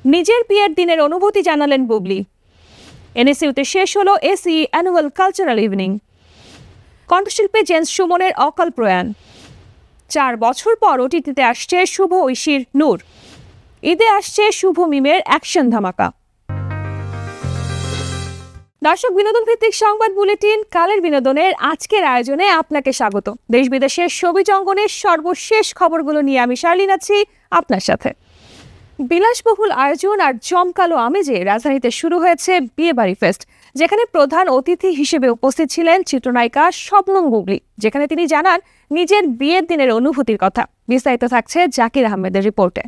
নিজের বিয়ের দিনের অনুভূতি জানালেন বুবলি। এনএসইউতে শেষ হলো এসই অ্যানুয়াল কালচারাল ইভিনিং। কণ্ঠশিল্পী জেমস সুমনের অকাল প্রয়াণ। 4 বছর পর ওটিটিতে আসছে শুভ ঐশীর নূর। ঈদে আসছে শুভ মিমের অ্যাকশন ধামাকা। দর্শক, বিনোদন ভিত্তিক সংবাদ বুলেটিন কালের বিনোদনের আজকের আয়োজনে আপনাকে স্বাগত। দেশ বিদেশের সবিজ অঙ্গনের সর্বশেষ খবরগুলো নিয়ে আমি শার্লিন আছি আপনার সাথে। বিলাসবহুল আয়োজন আর জমকালো আমেজে রাজধানীতে শুরু হয়েছে বিয়েবাড়ি ফেস্ট, যেখানে প্রধান অতিথি হিসেবে উপস্থিত ছিলেন চিত্রনায়িকা শবনম বুবলি, যেখানে তিনি জানান নিজের বিয়ের দিনের অনুভূতির কথা। বিস্তারিত থাকছে জাকির আহমেদের রিপোর্টে।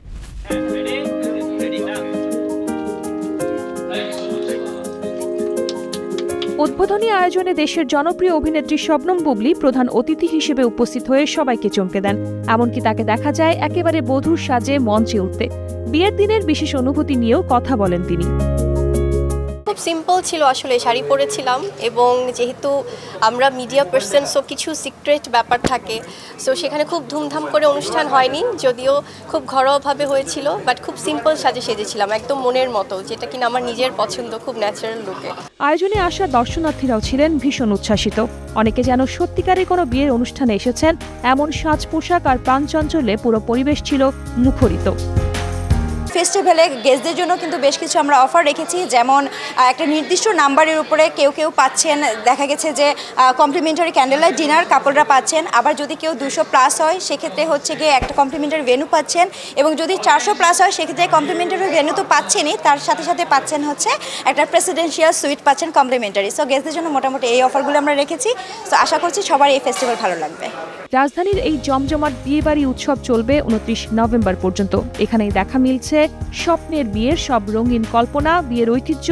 উদ্বোধনী আয়োজনে দেশের জনপ্রিয় অভিনেত্রী শবনম বুবলি প্রধান অতিথি হিসেবে উপস্থিত হয়ে সবাইকে চমকে দেন। এমনকি তাকে দেখা যায় একেবারে বধূর সাজে মঞ্চে উঠতে। বিয়ের দিনের বিশেষ অনুভূতি নিয়েও কথা বলেন তিনি। খুব সিম্পল ছিল, আসলে শাড়ি পরেছিলাম এবং যেহেতু আমরা মিডিয়া পার্সন, সো কিছু সিক্রেট ব্যাপার থাকে, সো সেখানে খুব ধুমধাম করে অনুষ্ঠান হয়নি, যদিও খুব ঘরোয়াভাবে হয়েছিল, বাট খুব সিম্পল সাজে সেজেছিলাম, একদম মনের মতো, যেটা কিনা আমার নিজের পছন্দ, খুব ন্যাচারাল লুকে। আয়োজনে আসা দর্শনার্থীরাও ছিলেন ভীষণ উচ্ছ্বাসিত। অনেকে যেন সত্যিকারের কোনো বিয়ের অনুষ্ঠানে এসেছেন, এমন সাজ পোশাক আর প্রাণচঞ্চলে পুরো পরিবেশ ছিল মুখরিত। ফেস্টিভ্যালে গেস্টদের জন্য কিন্তু বেশ কিছু আমরা অফার রেখেছি, যেমন একটা নির্দিষ্ট নাম্বারের উপরে কেউ পাচ্ছেন, দেখা গেছে যে কমপ্লিমেন্টারি ক্যান্ডেল লাইট ডিনার কাপলরা পাচ্ছেন। আবার যদি কেউ 200+ হয় সেক্ষেত্রে হচ্ছে গিয়ে একটা কমপ্লিমেন্টারি ভেন্যু পাচ্ছেন, এবং যদি 400+ হয় সেক্ষেত্রে কমপ্লিমেন্টারি ভেন্যু তো পাচ্ছেনই, তার সাথে সাথে পাচ্ছেন হচ্ছে একটা প্রেসিডেন্সিয়াল সুইট পাচ্ছেন কমপ্লিমেন্টারি। সো গেস্টদের জন্য মোটামুটি এই অফারগুলো আমরা রেখেছি। সো আশা করছি সবার এই ফেস্টিভ্যাল ভালো লাগবে। রাজধানীর এই জমজমাট বিয়েবাড়ি উৎসব চলবে 29 নভেম্বর পর্যন্ত। এখানেই দেখা মিলছে স্বপ্নের বিয়ের সব রঙিন কল্পনা, বিয়ের ঐতিহ্য,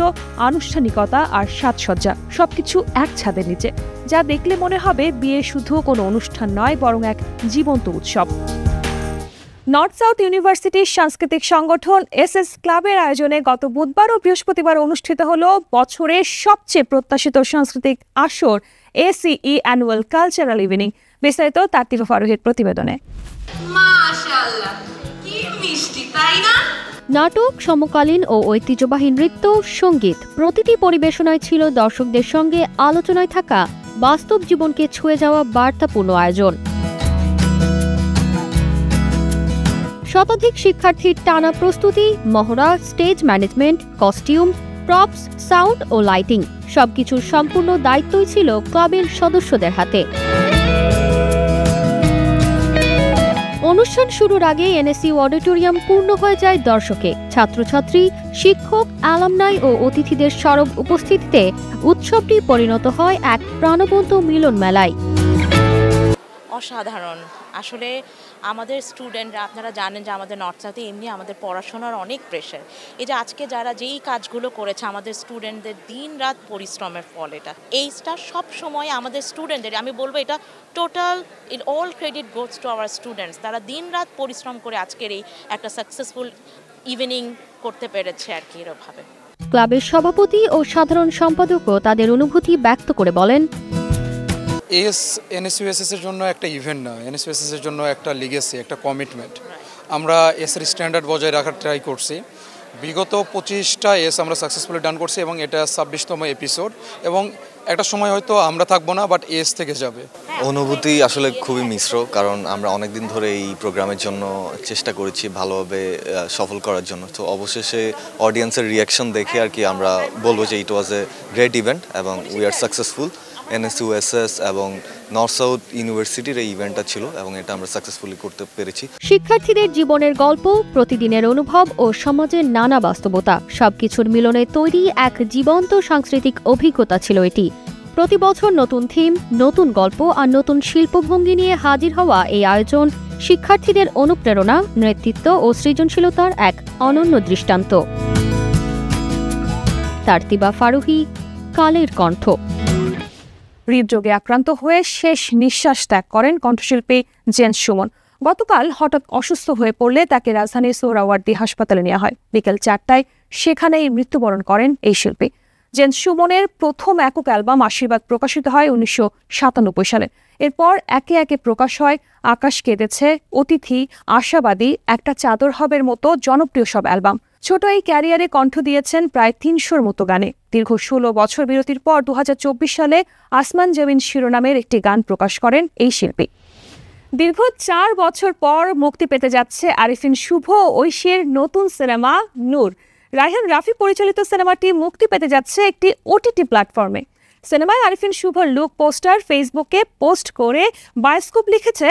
আনুষ্ঠানিকতা আর সাজসজ্জা, সবকিছু এক ছাদের নিচে, যা দেখলে মনে হবে বিয়ে শুধু কোনো অনুষ্ঠান নয়, বরং এক জীবন্ত উৎসব। নর্থ সাউথ ইউনিভার্সিটির সাংস্কৃতিক সংগঠন এসএস ক্লাবের আয়োজনে গত বুধবার ও বৃহস্পতিবার অনুষ্ঠিত হল বছরের সবচেয়ে প্রত্যাশিত সাংস্কৃতিক আসর এসিই অ্যানুয়াল কালচারাল ইভিনিং। বিস্তারিত তারতিফা ফারুহের প্রতিবেদনে। মাশাআল্লাহ, কি মিষ্টি, তাই না? নাটক, সমকালীন ও ঐতিহ্যবাহী নৃত্য, সঙ্গীত, প্রতিটি পরিবেশনায় ছিল দর্শকদের সঙ্গে আলোচনায় থাকা বাস্তব জীবনকে ছুঁয়ে যাওয়া বার্তাপূর্ণ আয়োজন। শতাধিক শিক্ষার্থীর টানা প্রস্তুতি, মহড়া, stage management, costume, props, sound ও লাইটিং, সবকিছুর সম্পূর্ণ দায়িত্বই ছিল ক্লাবের সদস্যদের হাতে। অনুষ্ঠান শুরুর আগে এনএসইউ অডিটোরিয়াম পূর্ণ হয়ে যায় দর্শকে। ছাত্রছাত্রী, শিক্ষক, অ্যালামনাই ও অতিথিদের সরব উপস্থিতিতে উৎসবটি পরিণত হয় এক প্রাণবন্ত মিলন মেলায়। অসাধারণ। আসলে আমাদের স্টুডেন্টরা, আপনারা জানেন যে আমাদের নর্থ সাউথে এমনি আমাদের পড়াশোনার অনেক প্রেশার। এই যে আজকে যারা যেই কাজগুলো করেছে, আমাদের স্টুডেন্টদের দিন রাত পরিশ্রমের ফল এটা। এইটা সব সময় আমাদের স্টুডেন্টদের, আমি বলবো এটা total all credit goes to our students. তারা দিন রাত পরিশ্রম করে আজকের এই একটা সাকসেসফুল ইভিনিং করতে পেরেছে আর কি। এরভাবে ক্লাবের সভাপতি ও সাধারণ সম্পাদকও তাদের অনুভূতি ব্যক্ত করে বলেন, এনএসইউএসএস এর জন্য একটা ইভেন্ট না, এনএসইউএসএস এর জন্য একটা লিগেসি, একটা কমিটমেন্ট। আমরা এসের স্ট্যান্ডার্ড বজায় রাখার ট্রাই করছি। বিগত 25টা আমরা সাকসেসফুলি ডান করছি এবং এটা 26তম এপিসোড, এবং একটা সময় হয়তো আমরা থাকবো না, বাট থেকে যাবে। অনুভূতি আসলে খুবই মিশ্র, কারণ আমরা অনেকদিন ধরে এই প্রোগ্রামের জন্য চেষ্টা করেছি ভালোভাবে সফল করার জন্য। তো অবশেষে অডিয়েন্সের রিয়াকশন দেখে আর কি আমরা বলবো যে ইট ওয়াজ এ গ্রেট ইভেন্ট এবং উই আর সাকসেসফুল। এনএসইউএসএস এবং নর্থ সাউথ ইউনিভার্সিটির এই ইভেন্টটা ছিল এবং এটা আমরা সাকসেসফুলি করতে পেরেছি। শিক্ষার্থীদের জীবনের গল্প, প্রতিদিনের অনুভব ও সমাজের নানা বাস্তবতা, সবকিছুর মিলনে তৈরি এক জীবন্ত সাংস্কৃতিক অভিজ্ঞতা ছিল এটি। প্রতি বছর নতুন থিম, নতুন গল্প আর নতুন শিল্পভঙ্গি নিয়ে হাজির হওয়া এই আয়োজন শিক্ষার্থীদের অনুপ্রেরণা, নেতৃত্ব ও সৃজনশীলতার এক অনন্য দৃষ্টান্ত। তারতিফা ফারুহি, কালের কণ্ঠ। হৃদরোগে আক্রান্ত হয়ে শেষ নিঃশ্বাস ত্যাগ করেন কণ্ঠশিল্পী জেমস সুমন। গতকাল হঠাৎ অসুস্থ হয়ে পড়লে তাকে রাজধানীর সোহরাওয়ার্দী হাসপাতালে নেওয়া হয়। বিকেল 4টায় সেখানেই মৃত্যুবরণ করেন এই শিল্পী। জেমস সুমনের প্রথম একক অ্যালবাম আশীর্বাদ প্রকাশিত হয় 1997 সালে। এরপর একে একে প্রকাশ হয় আকাশ কেঁদেছে, অতিথি, আশাবাদী, একটা চাদর হবের মতো জনপ্রিয় সব অ্যালবাম। ছোট এই ক্যারিয়ারে কণ্ঠ দিয়েছেন প্রায় ৩০০-র মতো গানে। দীর্ঘ ১৬ বছর বিরতির পর ২০২৪ সালে আসমান জমিন শিরোনামের একটি গান প্রকাশ করেন এই শিল্পী। দীর্ঘ ৪ বছর পর মুক্তি পেতে যাচ্ছে আরিফিন শুভ ও ঐশীর নতুন সিনেমা নূর। রায়হান রাফি পরিচালিত সিনেমাটি মুক্তি পেতে যাচ্ছে একটি ওটিটি প্ল্যাটফর্মে। সিনেমায় আরিফিন শুভর লুক পোস্টার ফেসবুকে পোস্ট করে বায়োস্কোপ লিখেছে,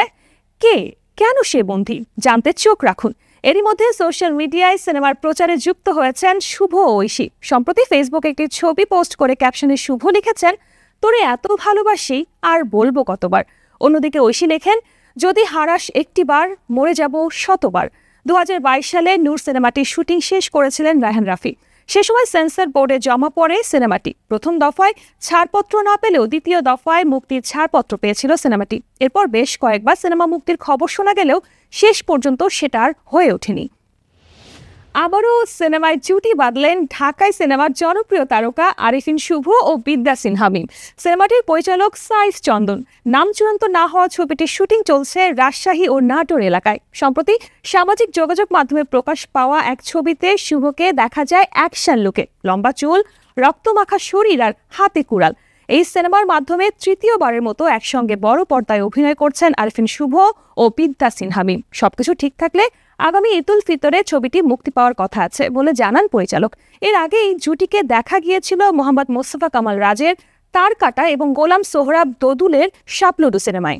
কে কেন সে বন্দী, জানতে চোখ রাখুন। এরই মধ্যে সোশ্যাল মিডিয়ায় সিনেমার প্রচারে যুক্ত হয়েছেন শুভ ও ঐশী। সম্প্রতি ফেসবুকে একটি ছবি পোস্ট করে ক্যাপশনে শুভ লিখেছেন, তোরে এত ভালোবাসি আর বলবো কতবার। অন্যদিকে ঐশী লেখেন, যদি হারাস একটিবার মরে যাব শতবার। ২০২২ সালে নূর সিনেমাটির শুটিং শেষ করেছিলেন রায়হান রাফি। সে সময় সেন্সর বোর্ডে জমা পড়ে সিনেমাটি। প্রথম দফায় ছাড়পত্র না পেলেও দ্বিতীয় দফায় মুক্তির ছাড়পত্র পেয়েছিল সিনেমাটি। এরপর বেশ কয়েকবার সিনেমা মুক্তির খবর শোনা গেলেও শেষ পর্যন্ত সেটা আর হয়ে ওঠেনি। আবারও সিনেমায় জুটি বাঁধলেন ঢাকায় সিনেমার জনপ্রিয় তারকা আরিফিন শুভ ও বিদ্যা সিনহা মিম। সিনেমাটির পরিচালক সাইফ চন্দন। নাম চূড়ান্ত না হওয়া ছবিটির শুটিং চলছে রাজশাহী ও নাটোর এলাকায়। সম্প্রতি সামাজিক যোগাযোগ মাধ্যমে প্রকাশ পাওয়া এক ছবিতে শুভকে দেখা যায় অ্যাকশন লুকে, লম্বা চুল, রক্তমাখা শরীর আর হাতে কুড়াল। এই সিনেমার মাধ্যমে তৃতীয়বারের মতো একসঙ্গে বড় পর্দায় অভিনয় করছেন আরিফিন শুভ ও বিদ্যা সিনহা মিম। সবকিছু ঠিক থাকলে আগামী ঈদুল ফিতরে ছবিটি মুক্তি পাওয়ার কথা আছে বলে জানান পরিচালক। এর আগে এই জুটিকে দেখা গিয়েছিল মোহাম্মদ মোস্তফা কামাল রাজের তার কাটা এবং গোলাম সোহরাব দোদুলের শাপলুডু সিনেমায়।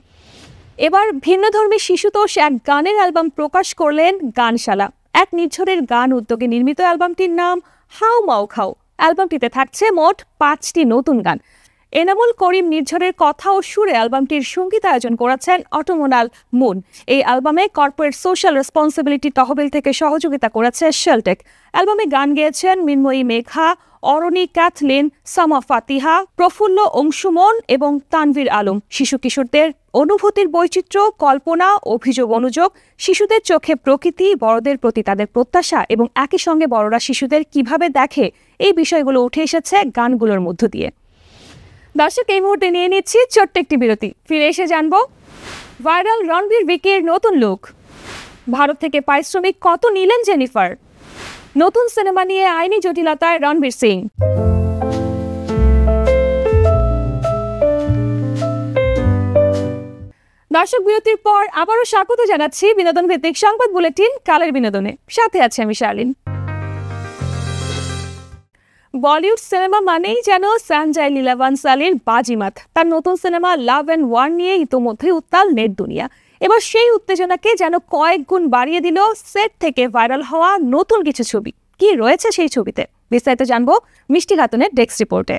এবার ভিন্নধর্মী শিশুতোষ এক গানের অ্যালবাম প্রকাশ করলেন গানশালা। এক নির্ঝরের গান উদ্যোগে নির্মিত অ্যালবামটির নাম হাউ মাউ খাও। অ্যালবামটিতে থাকছে মোট ৫টি নতুন গান। এনামুল করিম নির্ঝরের কথা ও সুরে অ্যালবামটির সঙ্গীতায়োজন করেছেন অটোমোনাল মুন। এই অ্যালবামে কর্পোরেট সোশ্যাল রেসপন্সিবিলিটি তহবিল থেকে সহযোগিতা করেছে শেলটেক। অ্যালবামে গান গেয়েছেন মিনময়ী মেঘা, অরণি ক্যাথলিন, সামা ফাতিহা, প্রফুল্ল অংশুমন এবং তানভীর আলম। শিশু কিশোরদের অনুভূতির বৈচিত্র্য, কল্পনা, অভিযোগ অনুযোগ, শিশুদের চোখে প্রকৃতি, বড়দের প্রতি তাদের প্রত্যাশা এবং একই সঙ্গে বড়রা শিশুদের কিভাবে দেখে, এই বিষয়গুলো উঠে এসেছে গানগুলোর মধ্য দিয়ে। দর্শক, এই মুহূর্তে নিয়ে নিচ্ছি ছোট্ট একটি বিরতি। ফিরে এসে জানবো ভাইরাল রণবীর ভিকির নতুন লুক। ভারত থেকে পারিশ্রমিক কত নিলেন জেনিফার। নতুন সিনেমা নিয়ে আইনি জটিলতায় রণবীর সিং। দর্শক, বিরতির পর আবারও স্বাগত জানাচ্ছি বিনোদন ভিত্তিক সংবাদ বুলেটিন কালের বিনোদনে। সাথে আছে আমি শার্লিন। বলিউড সিনেমা মানেই যেন সঞ্জয় লীলা বানসালির বাজিমাত। তার নতুন সিনেমা লাভ অ্যান্ড ওয়ার নিয়ে ইতোমধ্যেই উত্তাল নেট দুনিয়া। এবার সেই উত্তেজনাকে যেন কয়েক গুণ বাড়িয়ে দিল সেট থেকে ভাইরাল হওয়া নতুন কিছু ছবি। কি রয়েছে সেই ছবিতে, বিস্তারিত জানবো মিষ্টি খাতুনের ডেস্ক রিপোর্টে।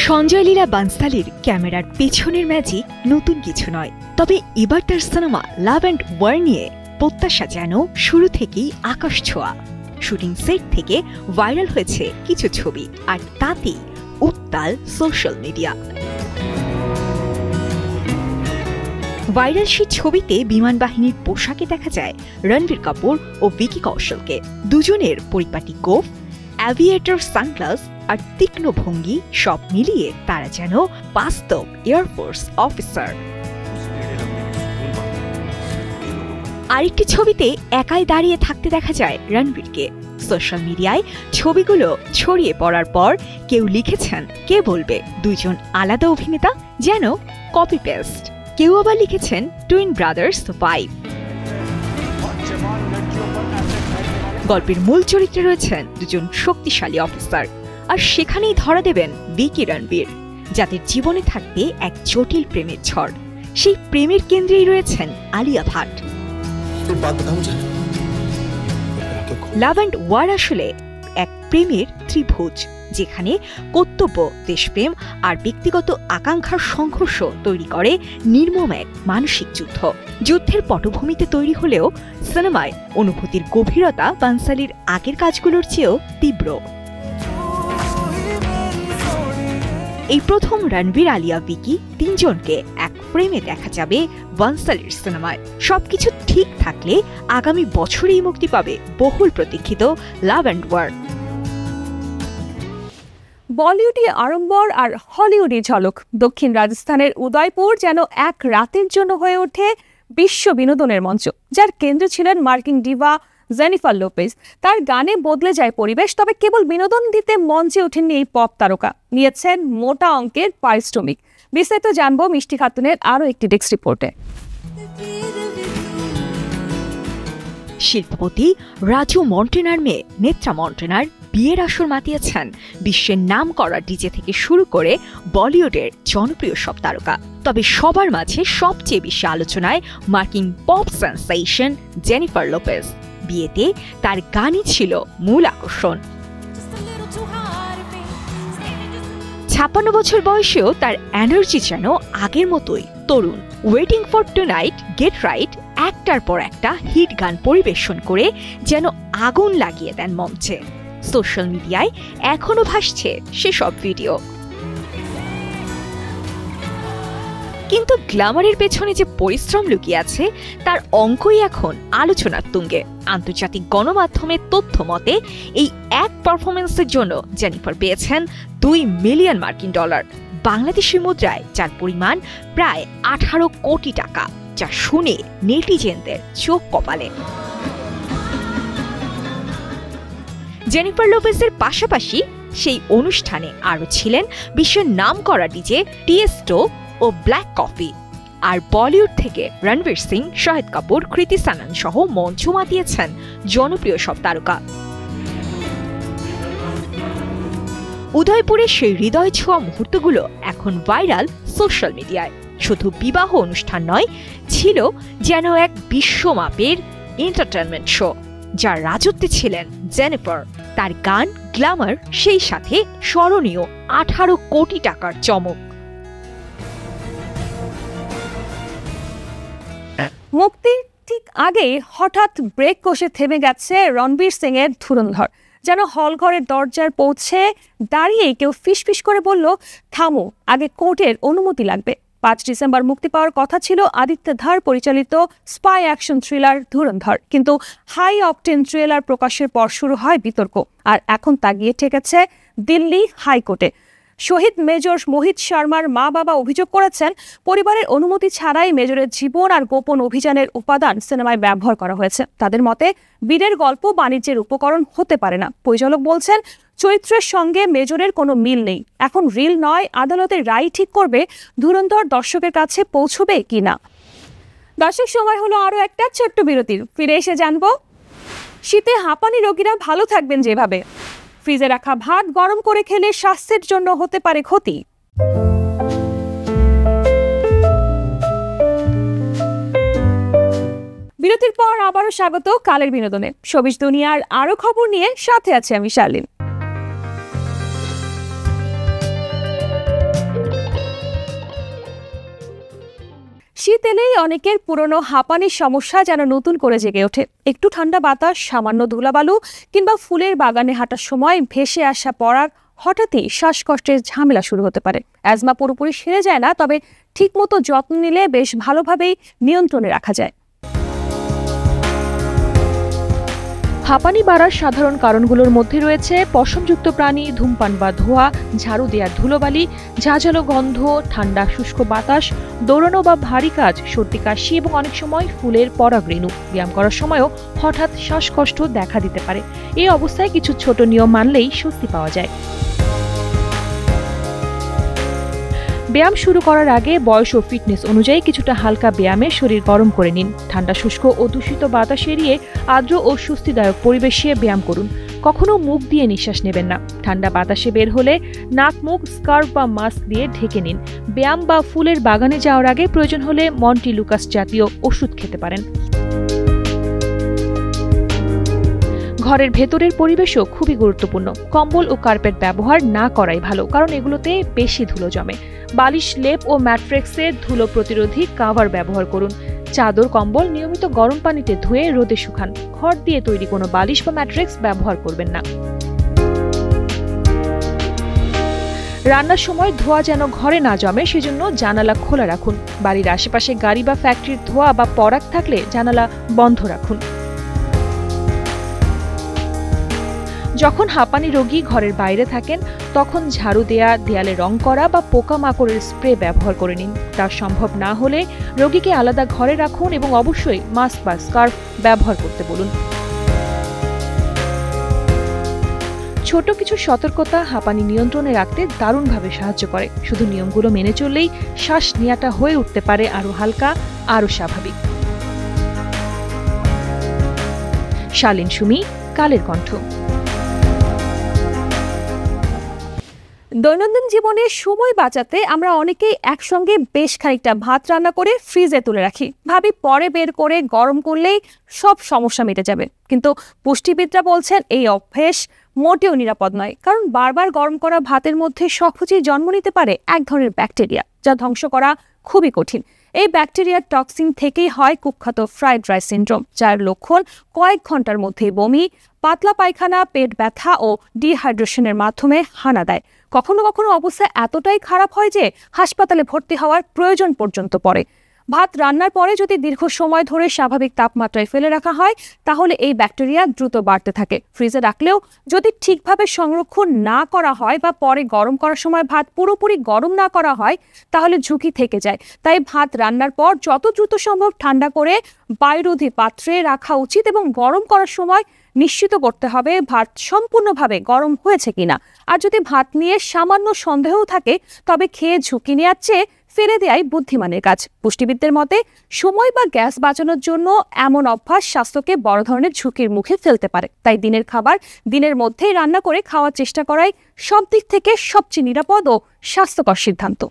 সঞ্জয় লীলা বানসালির ক্যামেরার পেছনের ম্যাজিক নতুন কিছু নয়, তবে এবার তার সিনেমা লাভ অ্যান্ড ওয়ার নিয়ে প্রত্যাশা যেন শুরু থেকেই আকাশ ছোঁয়া। শুটিং সেট থেকে ভাইরাল হয়েছে কিছু ছবি, আর তাতেই উত্তাল সোশ্যাল মিডিয়া। ভাইরাল সেই ছবিতে বিমান বাহিনীর পোশাকে দেখা যায় রণবীর কাপুর ও ভিকি কৌশলকে। দুজনের পরিপাটি গোফ, অ্যাভিয়েটর সানগ্লাস আর তীক্ষ্ণ ভঙ্গি সব মিলিয়ে তারা যেন বাস্তব এয়ারফোর্স অফিসার। আরেকটি ছবিতে একাই দাঁড়িয়ে থাকতে দেখা যায় রণবীরকে। সোশ্যাল মিডিয়ায় ছবিগুলো ছড়িয়ে পড়ার পর কেউ লিখেছেন, কে বলবে দুইজন আলাদা অভিনেতা, যেন কপি পেস্ট। কেউ আবার লিখেছেন টুইন ব্রাদার্স ভাইব। গল্পের মূল চরিত্রে রয়েছেন দুজন শক্তিশালী অফিসার, আর সেখানেই ধরা দেবেন ভিকি রণবীর, যাদের জীবনে থাকবে এক জটিল প্রেমের ঝড়। সেই প্রেমের কেন্দ্রেই রয়েছেন Alia Bhatt. Love and war আসলে এক প্রেমের ত্রিভুজ, যেখানে কর্তব্য, দেশপ্রেম আর ব্যক্তিগত আকাঙ্ক্ষার সংঘর্ষ তৈরি করে নির্মম এক মানসিক যুদ্ধ। যুদ্ধের পটভূমিতে তৈরি হলেও সিনেমায় অনুভূতির গভীরতা বানসালির আগের কাজগুলোর চেয়েও তীব্র। এই প্রথম রণবীর, আলিয়া, ভিকি তিনজনকে এক ফ্রেমে দেখা যাবে বানসালির সিনেমায়। সবকিছু ঠিক থাকলে আগামী বছরেই মুক্তি পাবে বহুল প্রতীক্ষিত লাভ অ্যান্ড ওয়ার। বলিউডি আড়ম্বর আর হলিউডি ঝলক। দক্ষিণ রাজস্থানের উদয়পুর যেন এক রাতের জন্য হয়ে ওঠে বিশ্ব বিনোদনের মঞ্চ, যার কেন্দ্রে ছিলেন মার্কিন ডিভা জেনিফার লোপেজ। তার গানে বদলে যায় পরিবেশ, তবে কেবল বিনোদন দিতে মঞ্চে ওঠেননি এই পপ তারকা, নিয়েছেন মোটা অঙ্কের পারিশ্রমিক। বিস্তারিত জানবো মিষ্টি খাতুনের আরও একটি ডেস্ক রিপোর্টে। শিল্পপতি রাজু মন্টেনার মেয়ে নেত্রা মন্টেনার বিয়ের আসর মাতিয়েছেন বিশ্বের নাম করা ডিজে থেকে শুরু করে বলিউডের জনপ্রিয় সব তারকা। তবে সবার মাঝে সবচেয়ে বেশি আলোচনায় মার্কিন পপ সেন্সেশন জেনিফার লোপেজ। বিয়েতে তার গানই ছিল মূল আকর্ষণ। 56 বছর বয়সেও তার এনার্জি যেন আগের মতোই তরুণ। Waiting for tonight, get right, একটার পর একটা হিট গান পরিবেশন করে যেন আগুন লাগিয়ে দেন মঞ্চে। সোশ্যাল মিডিয়ায় এখনো ভাসছে সেসব ভিডিও। কিন্তু গ্ল্যামারের পেছনে যে পরিশ্রম লুকিয়ে আছে তার অঙ্কই এখন আলোচনার তুঙ্গে। আন্তর্জাতিক গণমাধ্যমের তথ্য মতে এই এক পারফরমেন্সের জন্য জেনিফার পেয়েছেন $2 মিলিয়ন মার্কিন, বাংলাদেশি মুদ্রায় যার পরিমাণ প্রায় 18 কোটি টাকা, যা শুনে নেটিজেনদের চোখ কপালে। জেনিফার লোপেজের পাশাপাশি সেই অনুষ্ঠানে আরও ছিলেন বিশ্বের নামকরা ডিজে টিয়েস্টো ও ব্ল্যাক কফি। আর বলিউড থেকে রণবীর সিং, শাহিদ কাপুর, কৃতি সানন সহ মঞ্চ মাতিয়েছেন জনপ্রিয় সব তারকা। উদয়পুরের সেই হৃদয় ছোঁয়া মুহূর্তগুলো এখন ভাইরাল সোশ্যাল মিডিয়ায়। শুধু বিবাহ অনুষ্ঠান নয়, ছিল যেন এক বিশ্বমাপের এন্টারটেনমেন্ট শো, যার রাজত্বে ছিলেন জেনিফার। তার গান, গ্ল্যামার, সেই সাথে স্মরণীয় 18 কোটি টাকার চমক। মুক্তির ঠিক আগে হঠাৎ ব্রেক কষে থেমে গেছে রণবীর সিং এর ধুরন্ধর। যেন হলঘরের দরজার পৌঁছে দাঁড়িয়ে কেউ ফিসফিস করে বলল, থামো, আগে কোর্টের অনুমতি লাগবে। 5 ডিসেম্বর মুক্তি পাওয়ার কথা ছিল আদিত্য ধার পরিচালিত স্পাই অ্যাকশন থ্রিলার ধুরন্ধর, কিন্তু হাই অকটেন ট্রেলার প্রকাশের পর শুরু হয় বিতর্ক। আর এখন তা গিয়ে ঠেকেছে দিল্লি হাইকোর্টে। শহীদ মেজর মোহিত শর্মার মা বাবা অভিযোগ করেছেন, পরিবারের অনুমতি ছাড়াই মেজরের জীবন আর গোপন অভিযানের উপাদান সিনেমায় ব্যবহার করা হয়েছে। তাদের মতে বীরের গল্প বাণিজ্যের উপকরণ হতে পারে না। পরিচালক বলছেন, চরিত্রের সঙ্গে মেজরের কোনো মিল নেই। এখন রিল নয়, আদালতের রায় ঠিক করবে ধুরন্ধর দর্শকের কাছে পৌঁছবে কিনা। দর্শক, সময় হলো আরও একটা ছোট্ট বিরতির। ফিরে এসে জানবো, শীতে হাঁপানি রোগীরা ভালো থাকবেন যেভাবে। ফ্রিজে রাখা ভাত গরম করে খেলে স্বাস্থ্যের জন্য হতে পারে ক্ষতি। বিরতির পর আবারও স্বাগত কালের বিনোদনে। শোবিজ দুনিয়ার আরো খবর নিয়ে সাথে আছে আমি শালিন। শীত এলেই অনেকের পুরনো হাঁপানির সমস্যা যেন নতুন করে জেগে ওঠে। একটু ঠান্ডা বাতাস, সামান্য ধুলাবালু কিংবা ফুলের বাগানে হাঁটার সময় ভেসে আসা পরাগ হঠাৎই শ্বাসকষ্টের ঝামেলা শুরু হতে পারে। অ্যাজমা পুরোপুরি সেরে যায় না, তবে ঠিকমতো যত্ন নিলে বেশ ভালোভাবেই নিয়ন্ত্রণে রাখা যায়। হাঁপানি বাড়ার সাধারণ কারণগুলোর মধ্যে রয়েছে পশমযুক্ত প্রাণী, ধূমপান বা ধোঁয়া, ঝাড়ু দেওয়ার ধুলোবালি, ঝাঁঝালো গন্ধ, ঠান্ডা শুষ্ক বাতাস, দৌড়ানো বা ভারী কাজ, সর্দি কাশি এবং অনেক সময় ফুলের পরাগরেণু। ব্যায়াম করার সময়ও হঠাৎ শ্বাসকষ্ট দেখা দিতে পারে। এই অবস্থায় কিছু ছোট নিয়ম মানলেই স্বস্তি পাওয়া যায়। ব্যায়াম শুরু করার আগে বয়স ও ফিটনেস অনুযায়ী কিছুটা হালকা ব্যায়ামে শরীর গরম করে নিন। ঠান্ডা শুষ্ক ও দূষিত বাতাস এড়িয়ে আর্দ্র ও স্বস্তিদায়ক পরিবেশে ব্যায়াম করুন। কখনো মুখ দিয়ে নিঃশ্বাস নেবেন না। ঠান্ডা বাতাসে বের হলে নাক মুখ স্কার্ফ বা মাস্ক দিয়ে ঢেকে নিন। ব্যায়াম বা ফুলের বাগানে যাওয়ার আগে প্রয়োজন হলে মন্টিলুকাস জাতীয় ওষুধ খেতে পারেন। ঘরের ভেতরের পরিবেশও খুবই গুরুত্বপূর্ণ। কম্বল ও কার্পেট ব্যবহার না করাই ভালো, কারণ এগুলোতে বেশি ধুলো জমে। বালিশ, লেপ ও ম্যাট্রেক্সে ধুলো প্রতিরোধী কাভার ব্যবহার করুন। চাদর, কম্বল নিয়মিত গরম পানিতে ধুয়ে রোদে শুকান। খড় দিয়ে তৈরি কোনো বালিশ বা ম্যাট্রেক্স ব্যবহার করবেন না। রান্নার সময় ধোঁয়া যেন ঘরে না জমে, সেজন্য জানালা খোলা রাখুন। বাড়ির আশেপাশে গাড়ি বা ফ্যাক্টরির ধোঁয়া বা পরাগ থাকলে জানালা বন্ধ রাখুন। যখন হাঁপানি রোগী ঘরের বাইরে থাকেন তখন ঝাড়ু দেয়া, দেয়ালে রং করা বা পোকামাকড়ের স্প্রে ব্যবহার করে নিন। তা সম্ভব না হলে রোগীকে আলাদা ঘরে রাখুন এবং অবশ্যই মাস্ক বা স্কার্ফ ব্যবহার করতে বলুন। ছোট কিছু সতর্কতা হাঁপানি নিয়ন্ত্রণে রাখতে দারুণভাবে সাহায্য করে। শুধু নিয়মগুলো মেনে চললেই শ্বাস নেওয়াটা হয়ে উঠতে পারে আরো হালকা, আরো স্বাভাবিক। শালীন সুমি, কালের কণ্ঠ। দৈনন্দিন জীবনে সময় বাঁচাতে আমরা অনেকেই একসঙ্গে বেশ খানিকটা ভাত রান্না করে ফ্রিজে তুলে রাখি, ভাবি পরে বের করে গরম করলেই সব সমস্যা মিটে যাবে। কিন্তু পুষ্টিবিদরা বলছেন এই অভ্যেস মোটেও নিরাপদ নয়, কারণ বারবার গরম করা ভাতের মধ্যে সহজেই জন্ম নিতে পারে এক ধরনের ব্যাকটেরিয়া, যা ধ্বংস করা খুবই কঠিন। এই ব্যাকটেরিয়ার টক্সিন থেকেই হয় কুখ্যাত ফ্রাইড রাইস সিন্ড্রোম, যার লক্ষণ কয়েক ঘন্টার মধ্যেই বমি, পাতলা পায়খানা, পেট ব্যথা ও ডিহাইড্রেশনের মাধ্যমে হানা দেয়। কখনো কখনো অবস্থা এতটাই খারাপ হয় যে হাসপাতালে ভর্তি হওয়ার প্রয়োজন পর্যন্ত পড়ে। ভাত রান্নার পরে যদি দীর্ঘ সময় ধরে স্বাভাবিক তাপমাত্রায় ফেলে রাখা হয় তাহলে এই ব্যাকটেরিয়া দ্রুত বাড়তে থাকে। ফ্রিজে রাখলেও যদি ঠিকভাবে সংরক্ষণ না করা হয় বা পরে গরম করার সময় ভাত পুরোপুরি গরম না করা হয় তাহলে ঝুঁকি থেকে যায়। তাই ভাত রান্নার পর যত দ্রুত সম্ভব ঠান্ডা করে বায়ুরোধী পাত্রে রাখা উচিত এবং গরম করার সময় নিশ্চিত করতে হবে ভাত সম্পূর্ণভাবে গরম হয়েছে কিনা। আর যদি ভাত নিয়ে সামান্য সন্দেহও থাকে তবে খেয়ে ঝুঁকি নেওয়ার চেয়ে ফেলে দেয়াই বুদ্ধিমানের কাজ। পুষ্টিবিদদের মতে সময় বা গ্যাস বাঁচানোর জন্য এমন অভ্যাস স্বাস্থ্যকে বড় ধরনের ঝুঁকির মুখে ফেলতে পারে। তাই দিনের খাবার দিনের মধ্যেই রান্না করে খাওয়ার চেষ্টা করাই সব দিক থেকে সবচেয়ে নিরাপদ ও স্বাস্থ্যকর সিদ্ধান্ত।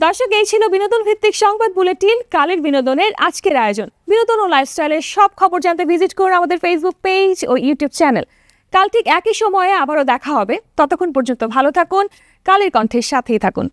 দর্শক, এই ছিল বিনোদন ভিত্তিক সংবাদ বুলেটিন কালের বিনোদনের আজকের আয়োজন। বিনোদন ও লাইফস্টাইলের সব খবর জানতে ভিজিট করুন আমাদের ফেসবুক পেজ ও ইউটিউব চ্যানেল। কাল ঠিক একই সময়ে আবারও দেখা হবে। ততক্ষণ পর্যন্ত ভালো থাকুন, কালের কণ্ঠের সাথেই থাকুন।